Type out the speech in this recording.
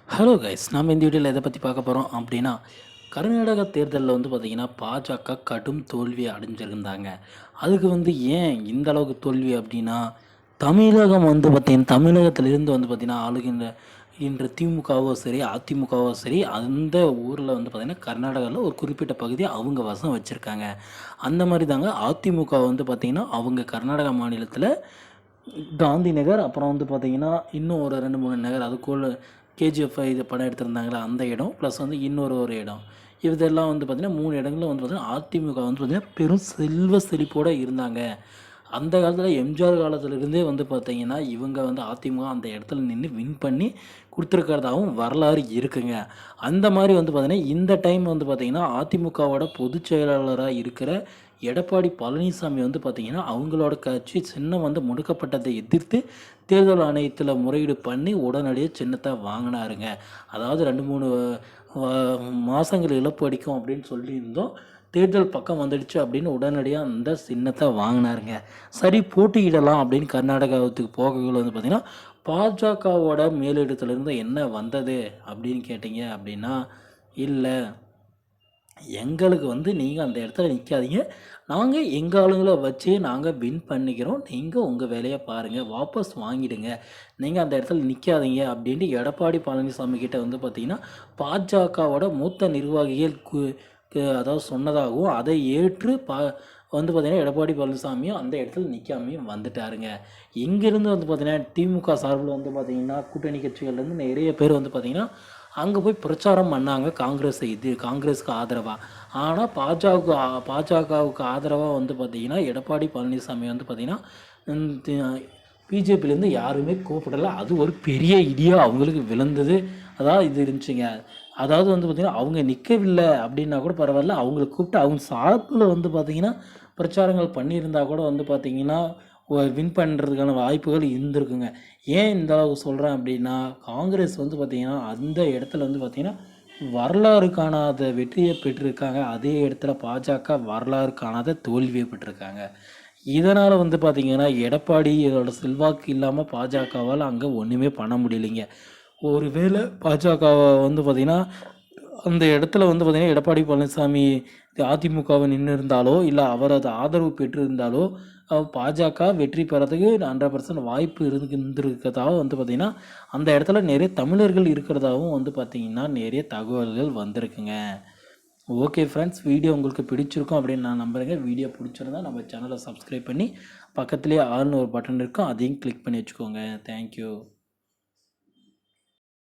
Hello guys, நம்ம இந்த வீடியோவில் எதை பற்றி பார்க்க போகிறோம் அப்படின்னா, கர்நாடக தேர்தலில் பார்த்திங்கன்னா பாஜக கடும் தோல்வி அடைஞ்சிருந்தாங்க. அதுக்கு ஏன் இந்த அளவுக்கு தோல்வி அப்படின்னா, தமிழகம் பார்த்திங்கன்னா தமிழகத்திலிருந்து பார்த்திங்கன்னா ஆளுகின்ற இன்று திமுகவோ சரி அதிமுகவோ சரி அந்த ஊரில் பார்த்திங்கன்னா கர்நாடகாவில் ஒரு குறிப்பிட்ட பகுதியை அவங்க வசம் வச்சுருக்காங்க. அந்த மாதிரி தாங்க அதிமுக பார்த்திங்கன்னா அவங்க கர்நாடகா மாநிலத்தில் காந்தி நகர், அப்புறம் பார்த்திங்கன்னா இன்னும் ஒரு 2-3 நகர் அதுக்குள்ள கேஜிஎஃப் இது படம் எடுத்திருந்தாங்களா அந்த இடம், ப்ளஸ் இன்னொரு இடம், இதெல்லாம் பார்த்திங்கன்னா 3 இடங்களில் பார்த்திங்கன்னா அதிமுக பார்த்திங்கன்னா பெரும் செல்வ செழிப்போடு இருந்தாங்க. அந்த காலத்தில் எம்ஜிஆர் காலத்திலிருந்தே பார்த்திங்கன்னா இவங்க அதிமுக அந்த இடத்துல நின்று வின் பண்ணி கொடுத்துருக்கிறதாகவும் வரலாறு இருக்குங்க. அந்த மாதிரி பார்த்திங்கன்னா இந்த டைம் பார்த்திங்கன்னா அதிமுகவோட பொதுச் செயலாளராக இருக்கிற எடப்பாடி பழனிசாமி பார்த்திங்கன்னா அவங்களோட கட்சி சின்னம் முடக்கப்பட்டதை எதிர்த்து தேர்தல் ஆணையத்தில் முறையீடு பண்ணி உடனடியாக சின்னத்தை வாங்கினாருங்க. அதாவது 2-3 மாதங்கள் இழப்பு அடிக்கும் அப்படின்னு சொல்லியிருந்தோம். தேர்தல் பக்கம் வந்துடுச்சு அப்படின்னு உடனடியாக அந்த சின்னத்தை வாங்கினாருங்க. சரி, போட்டியிடலாம் அப்படின்னு கர்நாடகாவுக்கு போகக்குள்ள பார்த்திங்கன்னா பாஜகவோட மேலிடத்துலேருந்து என்ன வந்தது அப்படின்னு கேட்டிங்க அப்படின்னா, இல்லை எங்களுக்கு நீங்கள் அந்த இடத்துல நிற்காதீங்க, நாங்கள் எங்கள் ஆளுங்களை வச்சு நாங்கள் வின் பண்ணிக்கிறோம், நீங்கள் உங்கள் வேலையை பாருங்கள், வாபஸ் வாங்கிடுங்க, நீங்கள் அந்த இடத்துல நிற்காதீங்க அப்படின்ட்டு எடப்பாடி பழனிசாமி கிட்டே பார்த்திங்கன்னா பாஜகவோட மூத்த நிர்வாகிகள் அதாவது சொன்னதாகவும் அதை ஏற்று பார்த்திங்கன்னா எடப்பாடி பழனிசாமியும் அந்த இடத்துல நிற்காமையும் வந்துட்டாருங்க. இங்கேருந்து பார்த்திங்கன்னா திமுக சார்பில் பார்த்திங்கன்னா கூட்டணி கட்சிகள்லேருந்து நிறைய பேர் பார்த்திங்கன்னா அங்கே போய் பிரச்சாரம் பண்ணாங்க காங்கிரஸுக்கு ஆதரவாக. ஆனால் பாஜகவுக்கு ஆதரவாக பார்த்திங்கன்னா எடப்பாடி பழனிசாமி பார்த்திங்கன்னா பிஜேபியிலேருந்து யாருமே கூப்பிடலை. அது ஒரு பெரிய இடியாக அவங்களுக்கு விழுந்தது. அதாவது இது இருந்துச்சுங்க. அதாவது பார்த்திங்கன்னா அவங்க நிற்கவில்லை அப்படின்னா கூட பரவாயில்ல, அவங்கள கூப்பிட்டு அவங்க சார்பில் பார்த்திங்கன்னா பிரச்சாரங்கள் பண்ணியிருந்தால் கூட பார்த்திங்கன்னா வின் பண்ணுறதுக்கான வாய்ப்புகள் இருந்திருக்குங்க. ஏன் இந்த அளவுக்கு சொல்கிறேன் அப்படின்னா, காங்கிரஸ் பார்த்திங்கன்னா அந்த இடத்துல பார்த்திங்கன்னா வரலாறு காணாத வெற்றியை பெற்றிருக்காங்க. அதே இடத்துல பாஜக வரலாறு காணாத தோல்வியை பெற்றிருக்காங்க. இதனால் பார்த்திங்கன்னா எடப்பாடி இதோட செல்வாக்கு இல்லாமல் பாஜகவால் அங்கே ஒன்றுமே பண்ண முடியலைங்க. ஒருவேளை பாஜகவை பார்த்திங்கன்னா அந்த இடத்துல பார்த்திங்கன்னா எடப்பாடி பழனிசாமி அதிமுகவை நின்று இருந்தாலோ இல்லை அவரது ஆதரவு பெற்றிருந்தாலோ பாஜக வெற்றி பெறதுக்கு 100% வாய்ப்பு இருந்திருக்கிறதாகவும் பார்த்திங்கன்னா அந்த இடத்துல நிறைய தமிழர்கள் இருக்கிறதாகவும் பார்த்திங்கன்னா நிறைய தகவல்கள் வந்திருக்குங்க. ஓகே ஃப்ரெண்ட்ஸ், வீடியோ உங்களுக்கு பிடிச்சிருக்கும் அப்படின்னு நான் நம்புகிறேங்க. வீடியோ பிடிச்சிருந்தா நம்ம சேனலை சப்ஸ்கிரைப் பண்ணி பக்கத்துலேயே ஆல்னு ஒரு பட்டன் இருக்கும், அதையும் கிளிக் பண்ணி வச்சுக்கோங்க. தேங்க்யூ.